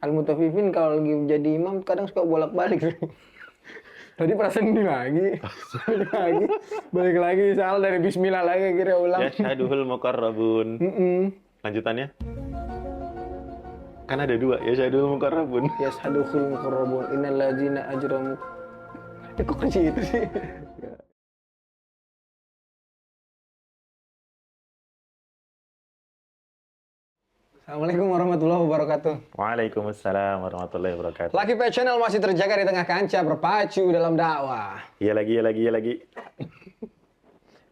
Al-Mutaffifin kalau lagi jadi imam kadang suka bolak-balik. Tadi perasaan ini lagi, balik lagi, salah dari Bismillah lagi kira ulang. Yashhaduhul muqarrabun. Lanjutannya? Kan ada dua, yashhaduhul muqarrabun. Yashhaduhul muqarrabun innal ladzina ajramu. Kok ke situ sih? Assalamualaikum warahmatullahi wabarakatuh. Waalaikumsalam warahmatullahi wabarakatuh. Lucky Pet Channel masih terjaga di tengah kancah berpacu dalam dakwah. Iya lagi.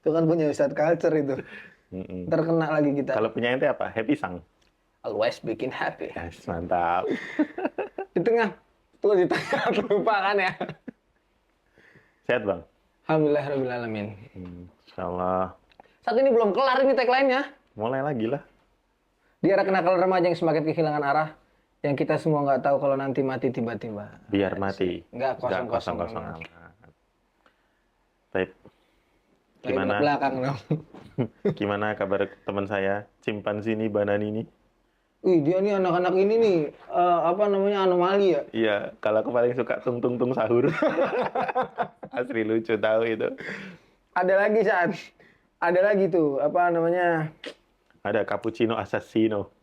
Itu kan punya Ustadz Culture itu. Terkena lagi kita. Kalau punya ente apa? Happy Sang. Always bikin happy. Yes, mantap. Di tengah, tuh di tengah lupa kan ya. Sehat bang? Alhamdulillahirrahmanirrahim. Insyaallah. Saat ini belum kelar ini tagline-nya. Mulai lagi lah. Di era kenakalan remaja yang semakin kehilangan arah, yang kita semua nggak tahu kalau nanti mati tiba-tiba. Biar mati. Nggak kosong-kosong amat. Baik. Gimana? Belakang dong. Gimana kabar teman saya, Cimpanzini Bananini? Wih, dia nih anak-anak ini nih, apa namanya, anomali ya? Iya, kalau aku paling suka tung sahur. Asli lucu tahu itu. Ada lagi tuh, apa namanya? Ada cappuccino assassino.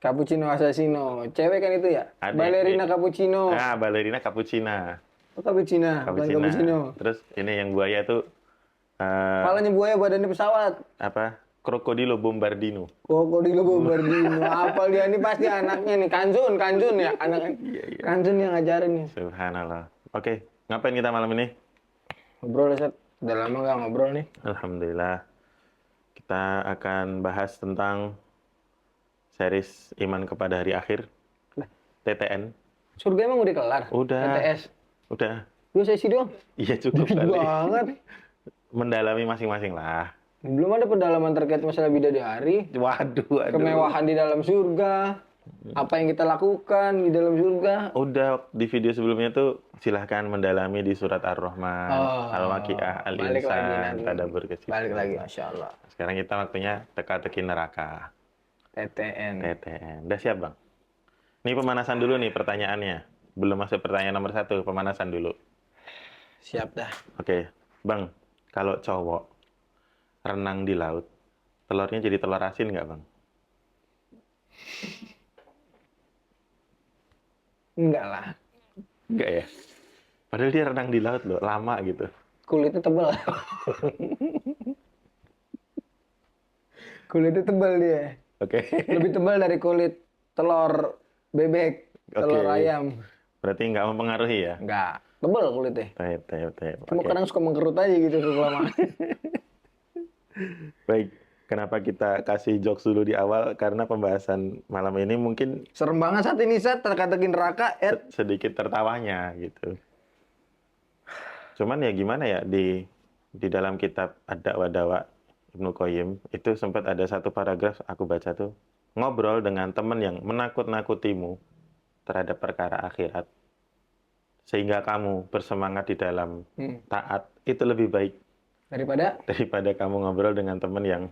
Cappuccino Assassino. Cewek kan itu ya? Ada, Ballerina Cappuccino. Ah, ballerina cappuccina. Oh, Cappuccino. Bukan Cappuccino. Terus ini yang buaya tuh Kepalanya buaya, badannya pesawat. apa? Krokodilo bombardino. Krokodilo Bombardino. Apa dia ini pasti anaknya nih. Kanjun ya. Anaknya. Iya. Kanjun yang ngajarin nih. Subhanallah. Oke, ngapain kita malam ini? Ngobrol, Ustaz. Udah lama nggak ngobrol nih. Alhamdulillah. Kita akan bahas tentang series Iman kepada Hari Akhir. TTN. Surga emang udah kelar? Udah. TTS? Udah. Dua sesi doang? Iya cukup Dikit kali. banget. Mendalami masing-masing lah. Belum ada pendalaman terkait masalah bidadari. Waduh. Kemewahan di dalam surga. Apa yang kita lakukan di dalam surga. Udah di video sebelumnya tuh silahkan mendalami di surat Ar-Rahman, Al-Waqiah, Al-Insan, Tadabbur kecil. Balik lagi, Masya Allah. Sekarang kita waktunya teka-teki neraka. TTN. Udah siap bang? Ini pemanasan dulu nih pertanyaannya. Belum masuk pertanyaan nomor 1, pemanasan dulu. Siap dah. Oke, bang. Kalau cowok renang di laut, telurnya jadi telur asin nggak bang? Enggak lah. Enggak ya? Padahal dia renang di laut loh, lama gitu. Kulitnya tebal. Kulitnya tebal dia. Oke. Lebih tebal dari kulit telur bebek, telur ayam. Berarti nggak mempengaruhi ya? Enggak. Tebal kulitnya. Baik. Cuma kadang suka mengkerut aja gitu kelamaan. Baik. Kenapa kita kasih jokes dulu di awal? Karena pembahasan malam ini mungkin Serem banget saat ini, Sat. Teka-teki neraka, sedikit tertawanya gitu. Cuman ya gimana ya, di dalam kitab Ad-Da'wa Dawa Ibnu Qayyim itu sempat ada satu paragraf aku baca tuh, ngobrol dengan teman yang menakut-nakutimu terhadap perkara akhirat sehingga kamu bersemangat di dalam taat, itu lebih baik daripada kamu ngobrol dengan teman yang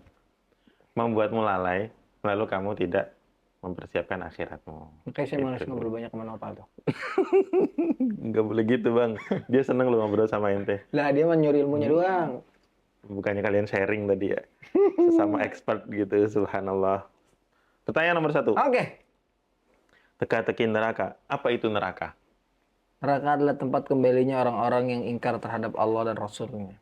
membuatmu lalai lalu kamu tidak mempersiapkan akhiratmu. Makanya saya malas ngobrol banyak sama Nopal tuh. Nggak boleh gitu bang, dia seneng lo ngobrol sama ente. Lah dia mah nyuri ilmunya doang. Bukannya kalian sharing tadi ya, sesama expert gitu, subhanallah. Pertanyaan nomor 1. Oke. Teka-teki neraka, apa itu neraka? Neraka adalah tempat kembalinya orang-orang yang ingkar terhadap Allah dan Rasulnya.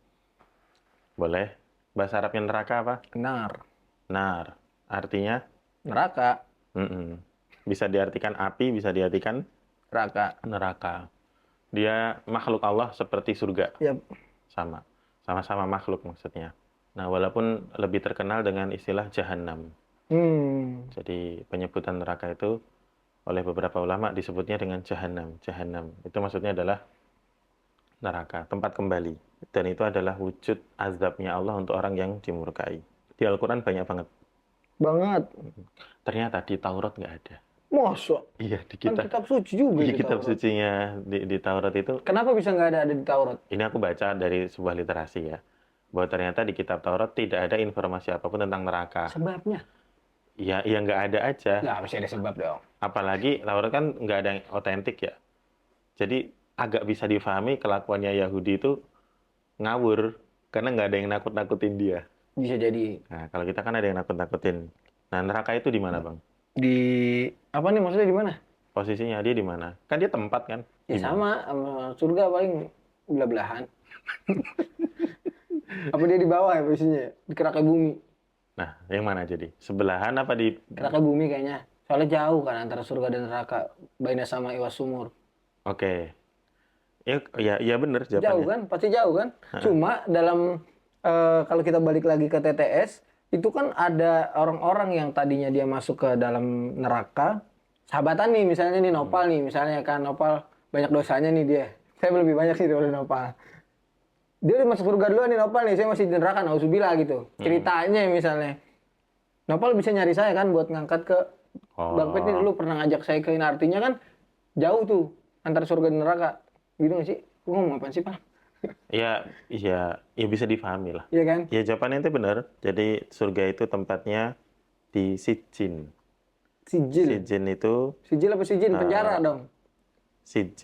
Boleh. Bahasa Arabnya neraka apa? Nar. Artinya? Neraka. Bisa diartikan api, bisa diartikan? Neraka. Dia makhluk Allah seperti surga. Yap. Sama-sama makhluk maksudnya. Nah, walaupun lebih terkenal dengan istilah Jahannam. Jadi penyebutan neraka itu oleh beberapa ulama disebutnya dengan Jahannam. Jahannam itu maksudnya adalah neraka, tempat kembali. Dan itu adalah wujud azabnya Allah untuk orang yang dimurkai. Di Al-Quran banyak banget. Ternyata di Taurat nggak ada. Masa? Iya, di Kan kitab suci juga. Di kitab sucinya di Taurat itu. Kenapa bisa nggak ada di Taurat? Ini aku baca dari sebuah literasi ya. Bahwa ternyata di kitab Taurat tidak ada informasi apapun tentang neraka. Sebabnya? Ya nggak ada aja. Nggak, mesti ada sebab dong. Apalagi Taurat kan nggak ada yang otentik ya. Jadi agak bisa difahami kelakuannya Yahudi itu ngawur karena nggak ada yang nakut-nakutin dia. Bisa jadi Nah, kalau kita kan ada yang nakut-nakutin. Nah, neraka itu di mana, Bang? di apa nih maksudnya di mana? Posisinya dia di mana? Kan dia tempat kan? Ya Di mana? sama surga paling belah-belahan. Apa dia di bawah ya posisinya? Ya? Di keraknya bumi. Nah, yang mana jadi? Sebelahan apa di... Keraknya bumi kayaknya. Soalnya jauh kan antara surga dan neraka. Baina sama iwas sumur. Oke. Ya bener Jauh jawabannya. kan? Pasti jauh kan? Cuma dalam kalau kita balik lagi ke TTS, itu kan ada orang-orang yang tadinya dia masuk ke dalam neraka. Sahabatan nih misalnya nih Nopal nih, misalnya kan Nopal banyak dosanya nih dia. Saya lebih banyak sih daripada Nopal. Dia udah masuk surga duluan nih Nopal nih, saya masih di neraka, nauzubillah gitu. Ceritanya misalnya. Nopal bisa nyari saya kan buat ngangkat ke Bang Pet nih dulu pernah ngajak saya ke ini. Artinya kan jauh tuh antara surga dan neraka. Gitu nggak sih? Gue ngomong apa sih, Pak? Ya bisa difahami lah. Iya kan? Ya jawabannya itu benar. Jadi surga itu tempatnya di Sijin. Sijil. Sijin itu Sijil apa sijin? Penjara dong.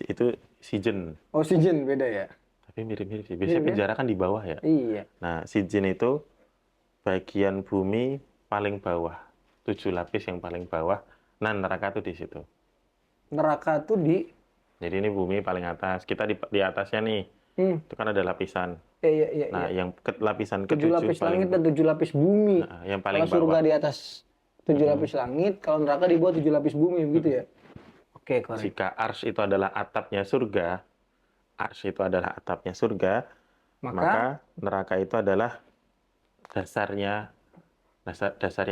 itu Sijen. Oh, sijin beda ya? Tapi mirip-mirip sih. Biasanya penjara kan di bawah ya. Iya. Nah, Sijin itu bagian bumi paling bawah. 7 lapis yang paling bawah. Nah, neraka tuh di situ. Neraka tuh di... Jadi ini bumi paling atas. Kita di atasnya nih. Itu kan ada lapisan. Iya. Nah, yang lapisan 7 ketujuh lapis paling langit dan 7 lapis bumi. Nah, yang paling Kalau surga bawah. di atas 7 lapis langit, kalau neraka di bawah 7 lapis bumi, begitu ya? Oke, korek. Jika ars itu adalah atapnya surga, maka neraka itu adalah dasarnya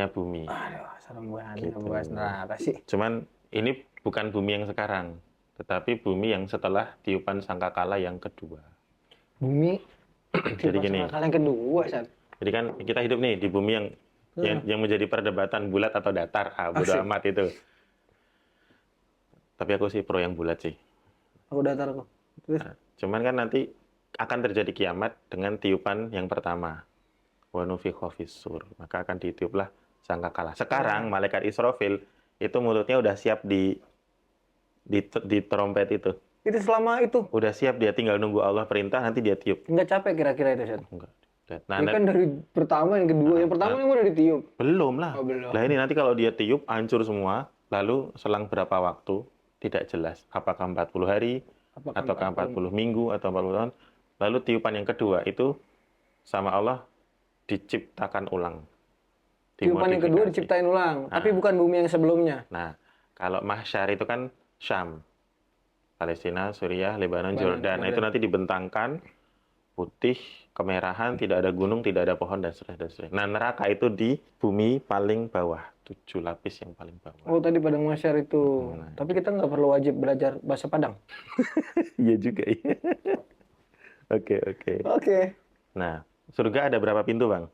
bumi. Aduh, serem banget Gitu. ngebahas neraka sih. Cuman ini bukan bumi yang sekarang, tetapi bumi yang setelah tiupan sangkakala yang kedua. Bumi, Jadi gini. kalian kedua, Sat. Jadi kan kita hidup nih di bumi yang menjadi perdebatan bulat atau datar. Bodo Asik. amat itu. Tapi aku sih pro yang bulat sih. Aku datar kok. Terus, Cuman kan nanti akan terjadi kiamat dengan tiupan yang pertama. Wa nufikha fis-sur. Maka akan ditiuplah sangkakala. Sekarang malaikat Israfil itu mulutnya udah siap di trompet itu. itu selama itu, Udah siap, dia tinggal nunggu Allah perintah, nanti dia tiup. nggak capek kira-kira itu, Sat? Enggak. Nah, Ini kan dari pertama, yang kedua. Yang pertama yang udah ditiup. belum lah. Oh, belum. Lah ini nanti kalau dia tiup, hancur semua. Lalu selang berapa waktu, tidak jelas. Apakah 40 hari, ataukah 40 minggu, atau 40 tahun. Lalu tiupan yang kedua itu sama Allah diciptakan ulang. Tiupan yang kedua diciptain ulang. Tapi bukan bumi yang sebelumnya. Nah, kalau mahsyar itu kan Syam. Palestina, Suriah, Lebanon, Jordan. Nah, itu nanti dibentangkan putih, kemerahan, tidak ada gunung, tidak ada pohon, dan seterusnya. Nah, neraka itu di bumi paling bawah. 7 lapis yang paling bawah. Oh, tadi Padang Masyar itu. Tapi kita nggak perlu wajib belajar bahasa Padang. Iya juga ya. Oke. Oke. Nah, surga ada berapa pintu, Bang?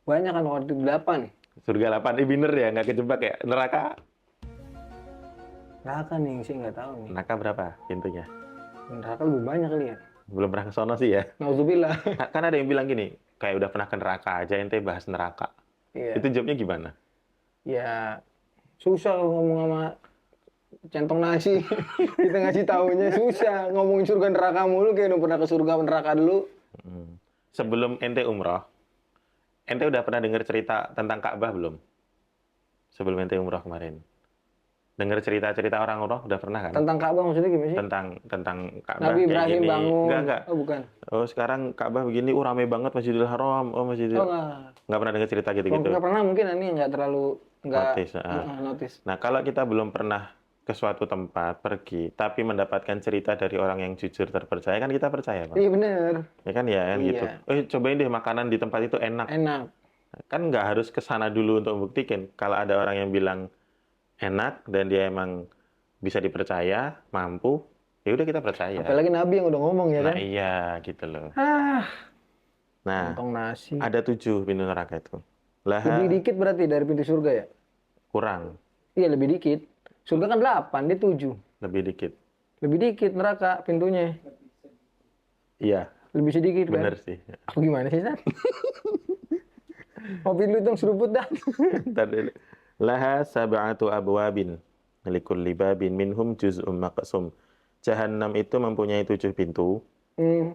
Banyak kan, waktu 8. Surga 8, bener ya, nggak kejebak ya. Neraka Neraka nih, sih nggak tahu nih. neraka berapa pintunya? Neraka lebih banyak kali ya. Belum pernah ke sono sih ya. Nauzubillah. Kan ada yang bilang gini, kayak udah pernah ke neraka aja, ente bahas neraka. Iya. Itu jawabnya gimana? Ya, susah ngomong sama centong nasi. Kita ngasih taunya susah. Ngomongin surga neraka mulu, kayak udah pernah ke surga neraka dulu. Sebelum ente umroh, ente udah pernah dengar cerita tentang Ka'bah belum? Sebelum ente umroh kemarin. Dengar cerita-cerita orang umroh udah pernah kan? Tentang Ka'bah maksudnya gimana sih? Tentang Ka'bah Nabi kayak Ibrahim gini. bangun. Enggak. Oh, bukan. Oh, sekarang Ka'bah begini, rame banget Masjidil Haram. Oh, Oh, enggak. Nggak pernah dengar cerita Oh, gitu-gitu. nggak pernah, mungkin ini nggak terlalu Notice, notice. Nah, kalau kita belum pernah ke suatu tempat pergi, tapi mendapatkan cerita dari orang yang jujur terpercaya, kan kita percaya, Bang. Iya bener. Ya kan gitu. Cobain deh makanan di tempat itu enak. Enak. Kan nggak harus ke sana dulu untuk membuktikan. Kalau ada orang yang bilang enak dan dia emang bisa dipercaya, mampu, ya udah kita percaya. Apalagi Nabi yang udah ngomong ya Nah, kan. iya gitu loh. Nah, Kantong nasi. ada 7 pintu neraka itu. Lebih dikit berarti dari pintu surga ya? Kurang, Iya, lebih dikit. Surga kan 8, dia 7. lebih dikit. Lebih dikit neraka pintunya. Iya, Lebih sedikit kan? bener sih. Aku gimana sih, San? Kopi lu dong seruput dah. Ntar dulu. Laha sab'atu abwabin. likulli babin minhum juz'um maqsum. Jahannam itu mempunyai 7 pintu.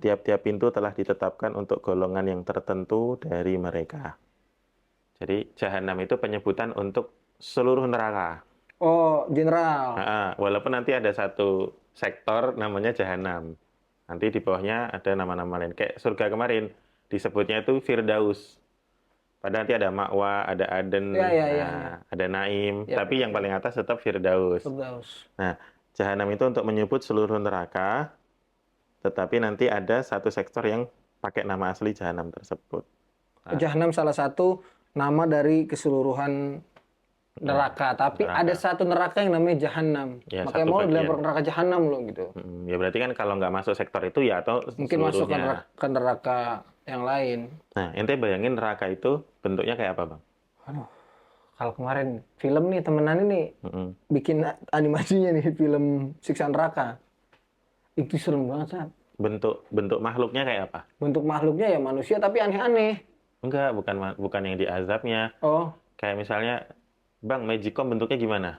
Tiap-tiap pintu telah ditetapkan untuk golongan yang tertentu dari mereka. Jadi Jahannam itu penyebutan untuk seluruh neraka. Oh, general. Walaupun nanti ada satu sektor namanya Jahannam. Nanti di bawahnya ada nama-nama lain. Kayak surga kemarin disebutnya itu Firdaus. Padahal nanti ada Ma'wa, ada Aden, ada Naim. Tapi yang paling atas tetap Firdaus. Nah, Jahannam itu untuk menyebut seluruh neraka. Tetapi nanti ada satu sektor yang pakai nama asli Jahannam tersebut. Jahannam salah satu nama dari keseluruhan neraka, tapi ada satu neraka yang namanya Jahannam. Ya, makanya mau dilempar neraka Jahannam loh gitu. Ya berarti kan kalau nggak masuk sektor itu ya atau mungkin masuk ke neraka yang lain. Nah, ente bayangin neraka itu bentuknya kayak apa, Bang? Aduh, kalau kemarin film nih temenan ini bikin animasinya nih film Siksa Neraka. Itu serem banget, Sat. Bentuk makhluknya kayak apa? Bentuk makhluknya ya manusia tapi aneh-aneh. Enggak, bukan yang di azabnya. Oh. Kayak misalnya, Bang, Magicom bentuknya gimana?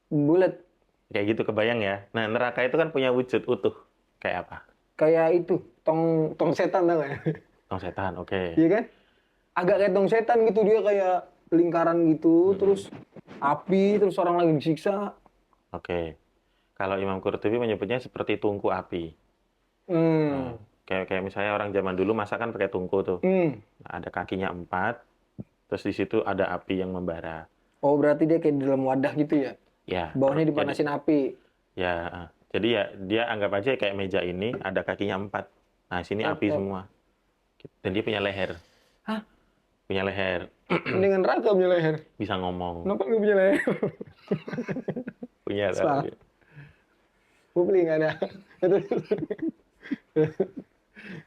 Bulat. Kayak gitu, kebayang ya. Nah, neraka itu kan punya wujud utuh. Kayak apa? Kayak itu, tong setan tau gak? Tong setan, oke. Iya kan? Agak kayak tong setan gitu, dia kayak lingkaran gitu, terus api, terus orang lagi disiksa. Oke. Kalau Imam Qurtubi menyebutnya seperti tungku api. Nah, kayak misalnya orang zaman dulu masak kan pakai tungku tuh. Nah, ada kakinya 4, terus di situ ada api yang membara. Oh, berarti dia kayak di dalam wadah gitu ya? Ya. Bawahnya dipanasin api. Ya, jadi ya dia anggap aja kayak meja ini ada kakinya 4. Nah, sini api semua. Dan dia punya leher. Hah? Punya leher. Dengan neraka punya leher? Bisa ngomong. Kenapa nggak punya leher? Punya leher. Gue beli nggak ada.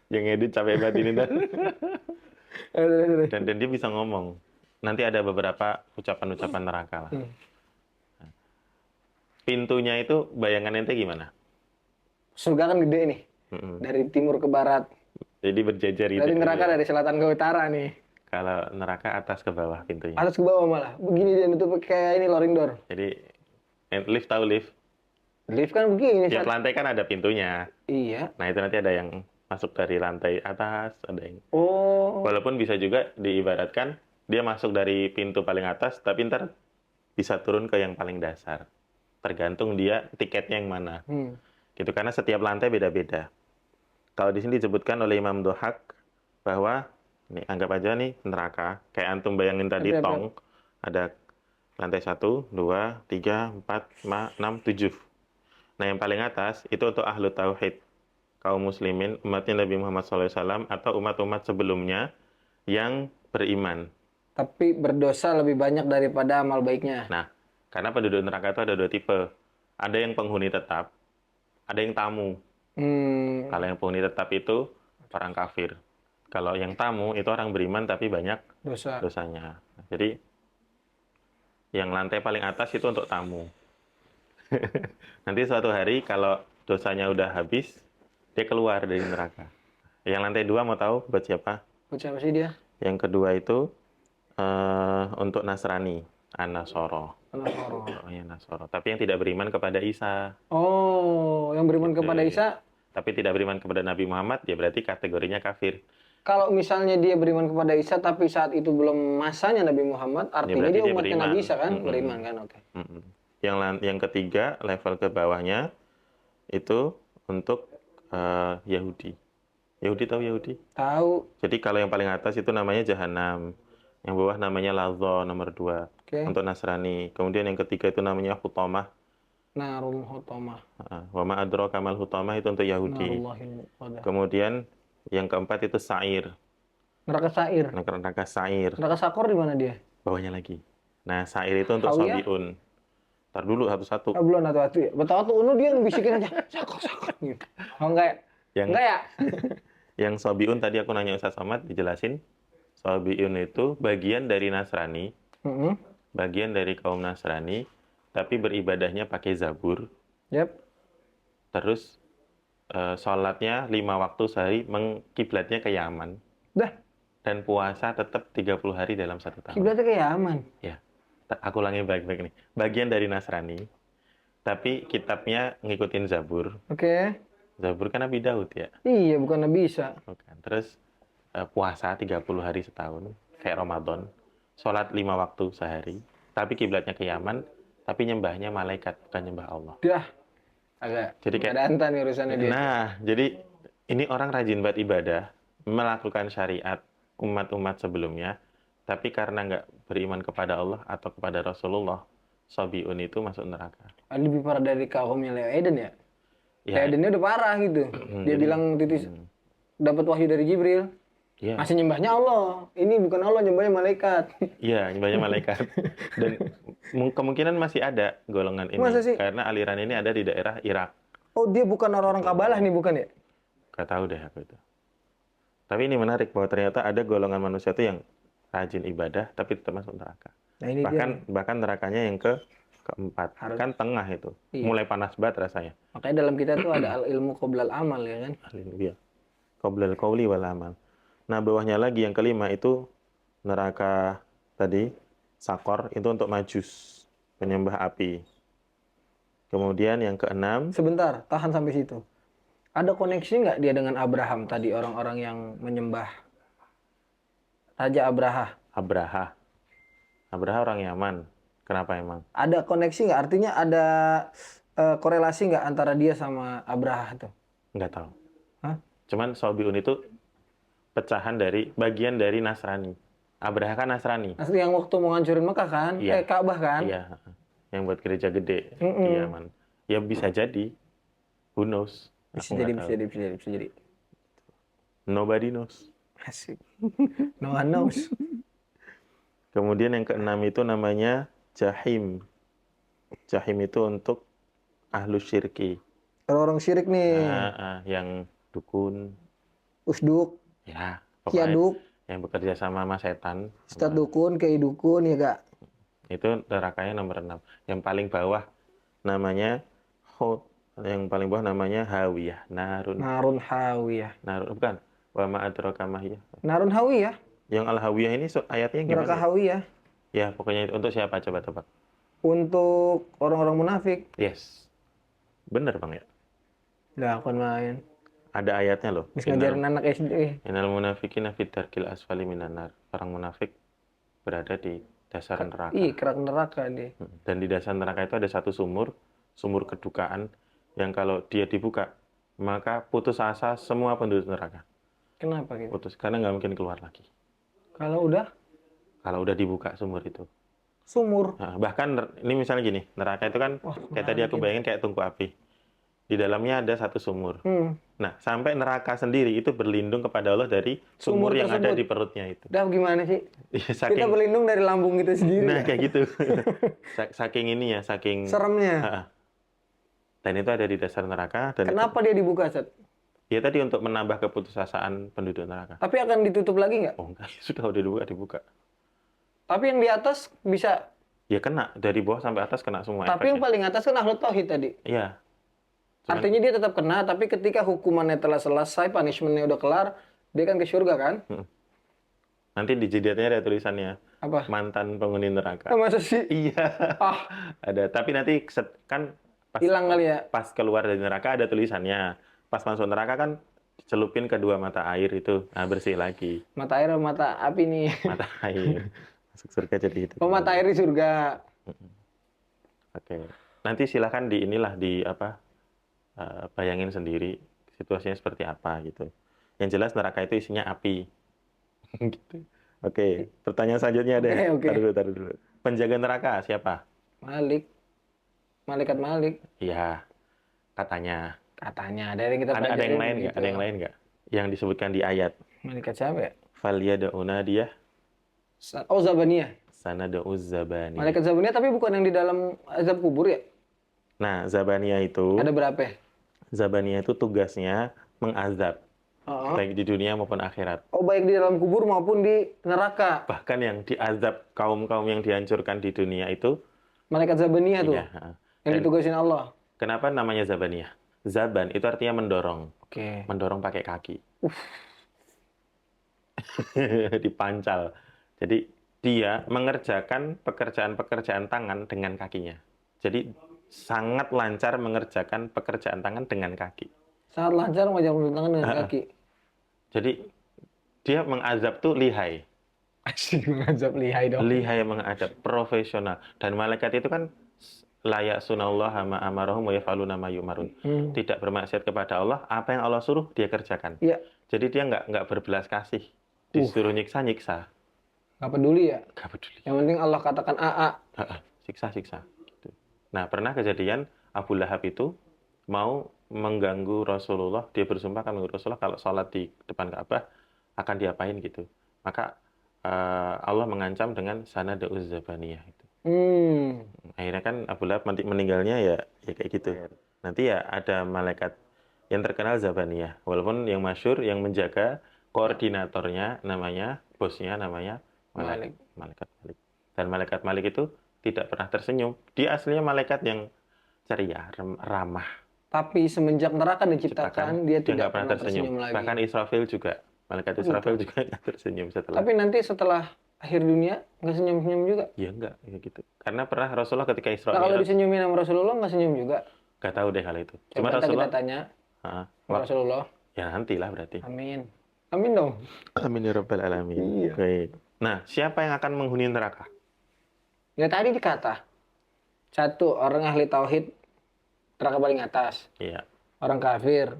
Yang edit capek banget ini dah. Dan dia bisa ngomong. Nanti ada beberapa ucapan-ucapan neraka lah. Pintunya itu bayangan ente gimana? Surga kan gede nih. Dari timur ke barat. Jadi berjejer gitu. Dari neraka dari selatan ke utara nih. Kalau neraka atas ke bawah pintunya. Atas ke bawah malah. Begini dia nutup kayak ini loring door. Jadi lift tahu lift? Lift kan begini. Tiap lantai kan ada pintunya. Iya. Nah itu nanti ada yang masuk dari lantai atas, ada yang. Oh. Walaupun bisa juga diibaratkan dia masuk dari pintu paling atas, tapi ntar bisa turun ke yang paling dasar. Tergantung dia tiketnya yang mana. Gitu, karena setiap lantai beda-beda. Kalau di sini disebutkan oleh Imam Dohak bahwa, nih anggap aja nih neraka, kayak antum bayangin tadi tong, ada lantai 1, 2, 3, 4, 5, 6, 7. Nah yang paling atas itu untuk ahlu tauhid, kaum muslimin, umatnya Nabi Muhammad SAW atau umat-umat sebelumnya yang beriman. Tapi berdosa lebih banyak daripada amal baiknya. Nah, karena penduduk neraka itu ada 2 tipe. Ada yang penghuni tetap, ada yang tamu. Kalau yang penghuni tetap itu orang kafir. Kalau yang tamu itu orang beriman tapi banyak dosanya. Nah, jadi yang lantai paling atas itu untuk tamu. Nanti suatu hari kalau dosanya udah habis, dia keluar dari neraka. Yang lantai 2 mau tahu buat siapa? Buat siapa sih dia? Yang kedua itu untuk Nasrani, An-Nasoro. Oh ya, Nasoro. Tapi yang tidak beriman kepada Isa. Oh, yang beriman kepada Isa. Tapi tidak beriman kepada Nabi Muhammad, ya berarti kategorinya kafir. Kalau misalnya dia beriman kepada Isa, tapi saat itu belum masanya Nabi Muhammad, artinya dia umatnya Nabi Isa kan? Beriman kan? Oke. Yang ketiga, level ke bawahnya, itu untuk Yahudi. Yahudi tahu Yahudi? Tahu. Jadi kalau yang paling atas itu namanya Jahannam. Yang bawah namanya Ladha, nomor 2. Untuk Nasrani. Kemudian yang ketiga itu namanya Hutamah. Narul Hutamah. Wa ma adraka mal Hutamah itu untuk Yahudi. Kemudian yang keempat itu Sa'ir. Neraka Sa'ir. Neraka Sa'ir. Neraka Sakor di mana dia? Bawahnya lagi. Nah, Sa'ir itu untuk Sobiun. Ntar dulu satu-satu. Belum satu-satu ya? Betul tuh Unu dia ngebisikin aja. Sakor gitu. Oh enggak ya? Enggak ya? Yang Sobiun tadi aku nanya Ustaz Somad, dijelasin. Sobiun itu bagian dari Nasrani. Bagian dari kaum Nasrani. Tapi beribadahnya pakai Zabur. Terus sholatnya 5 waktu sehari, kiblatnya ke Yaman. Dan puasa tetap 30 hari dalam 1 tahun. Kiblatnya ke Yaman? Ya. Aku ulangi baik-baik nih. Bagian dari Nasrani. Tapi kitabnya ngikutin Zabur. Oke. Zabur kan Nabi Daud ya. Iya, bukan bisa. Bukan. Terus puasa 30 hari setahun, kayak Ramadan. Sholat 5 waktu sehari. Tapi kiblatnya ke Yaman, tapi nyembahnya malaikat, bukan nyembah Allah. Dah. Agak Jadi kayak, ada antan nih urusannya dia. nah, jadi ini orang rajin buat ibadah, melakukan syariat umat-umat sebelumnya, tapi karena nggak beriman kepada Allah atau kepada Rasulullah, Sobiun itu masuk neraka. Lebih parah dari kaumnya Leo Eden ya. Leo Ya, Edennya udah parah gitu. Dia jadi- bilang titis dapat wahyu dari Jibril. ya, Masih nyembahnya Allah. Ini bukan Allah, nyembahnya malaikat. iya, nyembahnya malaikat. Dan kemungkinan masih ada golongan ini, Masa sih? karena aliran ini ada di daerah Irak. Oh, dia bukan orang-orang Kabalah nih, bukan ya? Gak tahu deh aku itu. Tapi ini menarik bahwa ternyata ada golongan manusia itu yang rajin ibadah, tapi tetap masuk neraka. Nah, ini Bahkan nerakanya yang keempat, kan tengah itu, Iya. mulai panas banget rasanya. makanya dalam kita tuh ada ilmu qoblal amal ya kan. Haleluya. Qoblal qauli wal amal. Nah, bawahnya lagi yang kelima itu neraka tadi, Sakor, itu untuk majus, penyembah api. Kemudian yang keenam, Sebentar, tahan sampai situ. Ada koneksi nggak dia dengan Abraham tadi, orang-orang yang menyembah Raja Abraha? Abraha. Abraha orang Yaman. Kenapa emang? Ada koneksi nggak? Artinya ada korelasi nggak antara dia sama Abraha tuh? Nggak tahu. Hah? Cuman Sobiun itu pecahan dari, bagian dari Nasrani. Abraha kan Nasrani. Asli yang waktu mau ngancurin Mekah kan? Iya. Ka'bah kan? Iya. Yang buat gereja gede Mm-mm. di Yaman. Ya bisa jadi. Who knows? Bisa Aku jadi, nggak bisa tahu. jadi, bisa jadi, bisa jadi. Nobody knows. Asik. No one knows. Kemudian yang keenam itu namanya Jahim. Jahim itu untuk ahlus syirki. Orang-orang syirik nih. Yang dukun. Usduk, Ya, pokoknya Kiaduk, yang bekerja sama setan. Ustadz Dukun, Kiai Dukun ya kak. Itu nerakanya nomor 6. Yang paling bawah namanya Hud. Yang paling bawah namanya Hawiyah. Narun. Narun Hawiyah. Narun. Bukan. Wa ma adraka ma hiya. Narun Hawiyah? Yang Al-Hawiyah ini ayatnya Neraka gimana? Hawiyah. Ya, pokoknya itu untuk siapa? Coba tebak. Untuk orang-orang munafik. Yes. Bener Bang ya? Lah, aku main. Ada ayatnya loh. Bisa ngajarin anak SD. Innal munafiqina fid darkil asfali minan nar. Orang munafik berada di dasar neraka. Ih, kerak neraka dia. Dan di dasar neraka itu ada satu sumur kedukaan yang kalau dia dibuka, maka putus asa semua penduduk neraka. Kenapa gitu? Putus, karena nggak mungkin keluar lagi. Kalau udah Dibuka sumur itu. sumur. Nah, bahkan ini misalnya gini, neraka itu kan Wah, kayak tadi aku bayangin kayak tungku api. Di dalamnya ada satu sumur. Nah, sampai neraka sendiri itu berlindung kepada Allah dari sumur yang ada tersebut. di perutnya itu. Dah gimana sih? Iya, Kita saking, berlindung dari lambung kita sendiri. nah ya? kayak gitu. Saking ini ya, saking Seremnya. Ha-ha. Dan itu ada di dasar neraka. Dan Kenapa dia dibuka, Set? ya tadi untuk menambah keputusasaan penduduk neraka. Tapi akan ditutup lagi nggak? Oh enggak, sudah udah dibuka. Tapi yang di atas bisa. Ya kena, dari bawah sampai atas kena semua Tapi yang efeknya. paling atas kan Ahlu Tauhid tadi. Iya. Cuman- Artinya dia tetap kena, tapi ketika hukumannya telah selesai, punishment-nya udah kelar, dia kan ke surga kan? Nanti di jidatnya ada tulisannya, Apa? mantan penghuni neraka. Masa sih? Iya. Ah, Ada, tapi nanti kan pas, hilang kali ya. pas keluar dari neraka ada tulisannya. Pas masuk neraka kan celupin kedua mata air itu, nah bersih lagi. Mata air, mata api nih. Mata air. Masuk surga jadi itu. Oh, mata air di surga. Oke. Nanti silakan di inilah di apa bayangin sendiri situasinya seperti apa gitu. Yang jelas neraka itu isinya api. Gitu. Oke, pertanyaan selanjutnya ada. Oke. Taruh dulu. Penjaga neraka siapa? Malik. Malaikat Malik. Iya, katanya. Katanya. Ada yang kita Ada yang pelajarin lain nggak? gitu. Ada yang lain nggak? Yang disebutkan di ayat. Malaikat siapa ya? Falyad'una dia Oh, Zabaniyah. sanad'uz zabani. Malaikat Zabaniyah tapi bukan yang di dalam azab kubur ya? Nah, Zabaniyah itu Ada berapa ya? Zabaniyah itu tugasnya mengazab Oh. baik di dunia maupun akhirat. Oh, baik di dalam kubur maupun di neraka. Bahkan yang diazab kaum-kaum yang dihancurkan di dunia itu Malaikat Zabaniyah tuh. iya, Yang Dan ditugasin Allah. kenapa namanya Zabaniyah? Zaban itu artinya mendorong. Oke. Mendorong pakai kaki. Dipancal. Jadi dia mengerjakan pekerjaan-pekerjaan tangan dengan kakinya. Jadi sangat lancar mengerjakan pekerjaan tangan dengan kaki. Sangat lancar mengerjakan tangan dengan kaki. Jadi dia mengazab tuh lihai. Asik mengazab lihai dong. Lihai menghadap, profesional. Dan malaikat itu kan layak sunallah ma amarahum wa yaf'aluna ma yu'marun. Tidak bermaksiat kepada Allah, apa yang Allah suruh dia kerjakan. Iya. Jadi dia nggak berbelas kasih. Disuruh nyiksa. Nggak peduli ya. Nggak peduli. Yang penting Allah katakan AA. Siksa. Gitu. Nah, pernah kejadian Abu Lahab itu mau mengganggu Rasulullah, dia bersumpah akan mengganggu Rasulullah kalau sholat di depan Ka'bah akan diapain gitu. Maka Allah mengancam dengan sanada uzzabaniyah itu. Akhirnya kan Abu Lahab meninggalnya ya kayak gitu. Nanti ya ada malaikat yang terkenal Zabaniyah. Walaupun yang masyhur yang menjaga koordinatornya namanya, bosnya namanya malaikat Malik. Dan malaikat Malik itu tidak pernah tersenyum. Dia aslinya malaikat yang ceria, ramah. Tapi semenjak neraka diciptakan, dia tidak pernah tersenyum lagi. Bahkan Israfil juga, malaikat Israfil juga nggak tersenyum setelah. Tapi nanti setelah akhir dunia nggak senyum-senyum juga? Ya enggak, ya gitu. Karena pernah Rasulullah ketika Isra Nah, kalau disenyumin sama Rasulullah nggak senyum juga? Nggak tahu deh hal itu. Cuma Coba Rasulullah kita tanya sama Rasulullah. Ya nantilah berarti. Amin. Amin dong. Amin ya rabbal alamin. Iya. Baik. Nah, siapa yang akan menghuni neraka? Ya tadi dikata. Satu, orang ahli tauhid neraka paling atas. Iya. Orang kafir,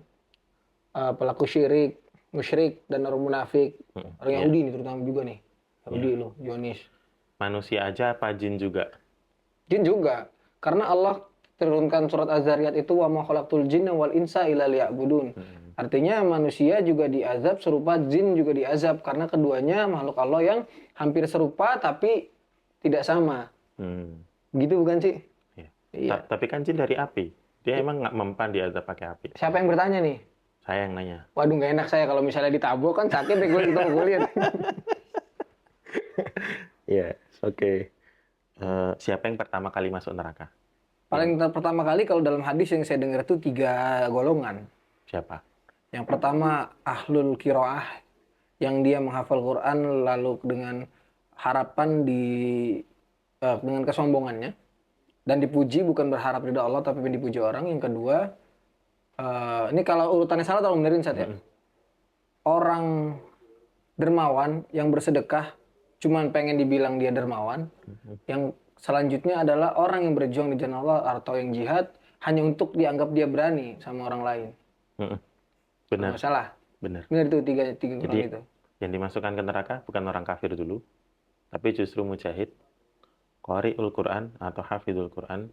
pelaku syirik, musyrik, dan orang munafik. Orang Yahudi nih terutama juga nih. Yahudi lo, Zionis. Manusia aja apa jin juga? Jin juga. Karena Allah turunkan surat Az-Zariyat itu wa ma khalaqtul jinna wal insa illa liya'budun. Artinya manusia juga diazab serupa jin juga diazab karena keduanya makhluk Allah yang hampir serupa tapi tidak sama. Gitu bukan sih? Iya. Tapi kan jin dari api. Dia emang nggak mempan diazab pakai api. Siapa yang bertanya nih? Saya yang nanya. Waduh nggak enak saya kalau misalnya ditabok kan sakit deh gue ketemu kulit. Iya, oke. Siapa yang pertama kali masuk neraka? Paling pertama kali kalau dalam hadis yang saya dengar itu 3 golongan. Siapa? Yang pertama ahlul qiraah yang dia menghafal Quran lalu dengan harapan dengan kesombongannya dan dipuji bukan berharap ridha Allah tapi dipuji orang. Yang kedua ini kalau urutannya salah tolong benerin Sat ya. Orang dermawan yang bersedekah cuman pengen dibilang dia dermawan. Yang selanjutnya adalah orang yang berjuang di jalan Allah atau yang jihad hanya untuk dianggap dia berani sama orang lain. Benar. Salah. Benar. Benar itu tiga Jadi, orang itu. yang dimasukkan ke neraka bukan orang kafir dulu, tapi justru mujahid, qari'ul Quran atau hafidul Quran,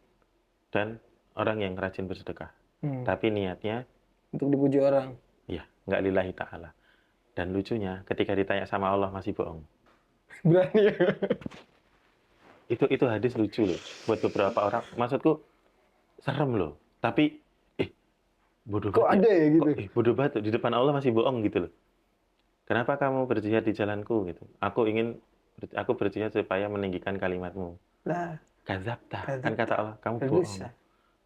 dan orang yang rajin bersedekah. Tapi niatnya untuk dipuji orang. Iya, nggak lillahi ta'ala. Dan lucunya, ketika ditanya sama Allah masih bohong. Berani ya? Itu hadis lucu loh. Buat beberapa orang, maksudku serem loh. Tapi, bodoh Kok banget. ada ya gitu? Bodoh banget. Di depan Allah masih bohong gitu loh. Kenapa kamu berjihad di jalanku gitu? Aku berjihad supaya meninggikan kalimatmu. Lah, Kadzabta. Kan kata Allah, kamu bohong.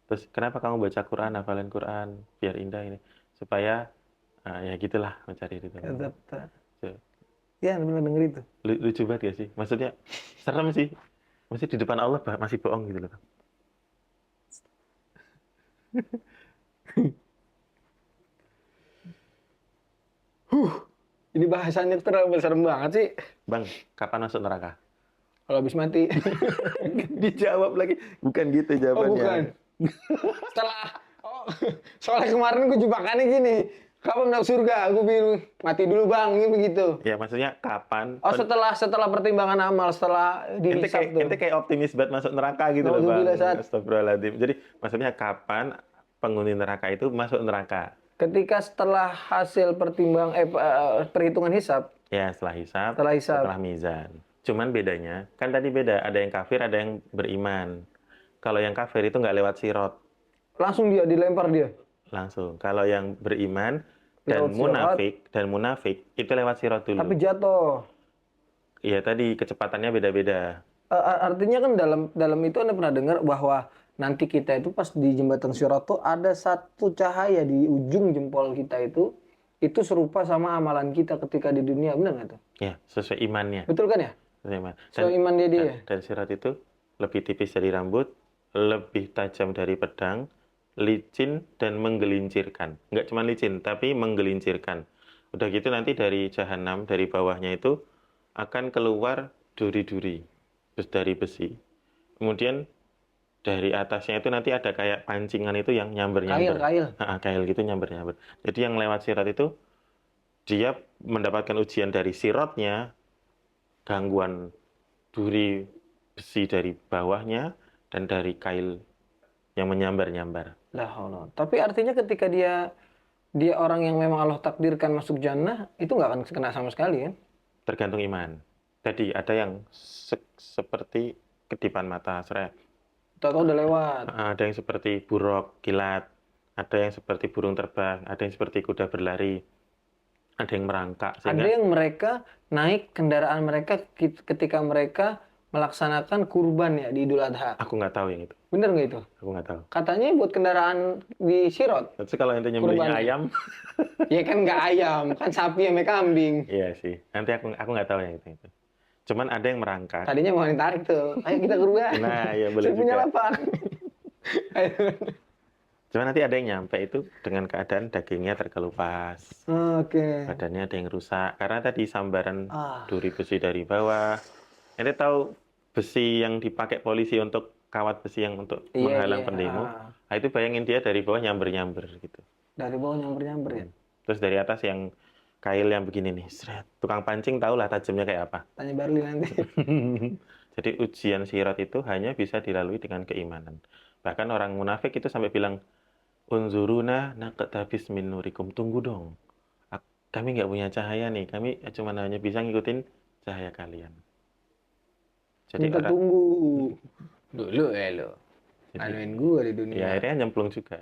Terus kenapa kamu baca Quran, hafalan Quran, biar indah ini? Supaya, ya gitulah mencari itu. Kadzabta. Ya, benar denger itu. Lucu banget gak sih? Maksudnya, serem sih. Maksudnya di depan Allah masih bohong gitu loh. Ini bahasanya terlalu serem banget sih. Bang, kapan masuk neraka? Kalau habis mati. Dijawab lagi. Bukan gitu jawabannya. Oh, bukan. Soalnya kemarin gue jebakannya gini. Kapan masuk surga? Gue bilang mati dulu bang, ini begitu. Ya maksudnya kapan? Oh setelah pertimbangan amal, setelah dihisab tuh. Ente kayak optimis banget masuk neraka gitu loh bang. Astagfirullahaladzim. Jadi maksudnya kapan penghuni neraka itu masuk neraka? Ketika setelah hasil perhitungan hisab. Ya setelah hisab. Setelah mizan. Cuman bedanya, kan tadi beda. Ada yang kafir, ada yang beriman. Kalau yang kafir itu nggak lewat sirot. Langsung dia dilempar dia? Langsung. Kalau yang beriman dan munafik itu lewat sirot dulu. Tapi jatuh. Iya tadi kecepatannya beda-beda. Artinya kan dalam itu Anda pernah dengar bahwa nanti kita itu pas di jembatan Sirat tuh ada satu cahaya di ujung jempol kita itu serupa sama amalan kita ketika di dunia, benar nggak tuh? Ya, sesuai imannya. Betul kan ya? Sesuai iman. Sesuai iman dia. Dan Sirat itu lebih tipis dari rambut, lebih tajam dari pedang, licin dan menggelincirkan. Nggak cuma licin, tapi menggelincirkan. Udah gitu nanti dari jahanam, dari bawahnya itu akan keluar duri-duri, terus dari besi. Kemudian dari atasnya itu nanti ada kayak pancingan itu yang nyamber-nyamber. Kail. Kail gitu nyamber-nyamber. Jadi yang lewat sirat itu, dia mendapatkan ujian dari sirotnya, gangguan duri besi dari bawahnya, dan dari kail yang menyambar-nyambar. Lah Allah. Tapi artinya ketika dia orang yang memang Allah takdirkan masuk jannah, itu nggak akan kena sama sekali kan? Tergantung iman. Tadi ada yang seperti kedipan mata, seret. Tahu-tahu udah lewat. Ada yang seperti buruk, kilat. Ada yang seperti burung terbang. Ada yang seperti kuda berlari. Ada yang merangkak. Ada Sehingga yang mereka naik kendaraan mereka ketika mereka melaksanakan kurban ya di Idul Adha. aku nggak tahu yang itu. Bener nggak itu? Aku nggak tahu. Katanya buat kendaraan di Sirot. Terus kalau ente nyembelihnya Kurban. ayam, Ya kan nggak ayam, kan sapi sama kambing. iya sih. Nanti aku nggak tahu yang itu. Cuman ada yang merangkak. Tadinya mau ditarik tuh. Ayo kita kurban. Nah, ya boleh Saya punya juga. lapak. Ayo. Cuman nanti ada yang nyampe itu dengan keadaan dagingnya terkelupas. Oke. Badannya ada yang rusak. Karena tadi sambaran Ah, duri besi dari bawah. Ente tahu besi yang dipakai polisi untuk kawat besi yang untuk iya, menghalang iya. pendemo. Ah. Nah, itu bayangin dia dari bawah nyamber-nyamber gitu. Dari bawah nyamber-nyamber ya. Terus dari atas yang kail yang begini nih, seret. Tukang pancing tahulah tajamnya kayak apa. Tanya Barli nanti. Jadi ujian sirat itu hanya bisa dilalui dengan keimanan. Bahkan orang munafik itu sampai bilang, unzuruna naqtabis min nurikum. Tunggu dong. Kami nggak punya cahaya nih. Kami cuma hanya bisa ngikutin cahaya kalian. Jadi Minta orang, tunggu. Dulu ya lo. Jadi- Anuin gua di dunia. ya akhirnya nyemplung juga.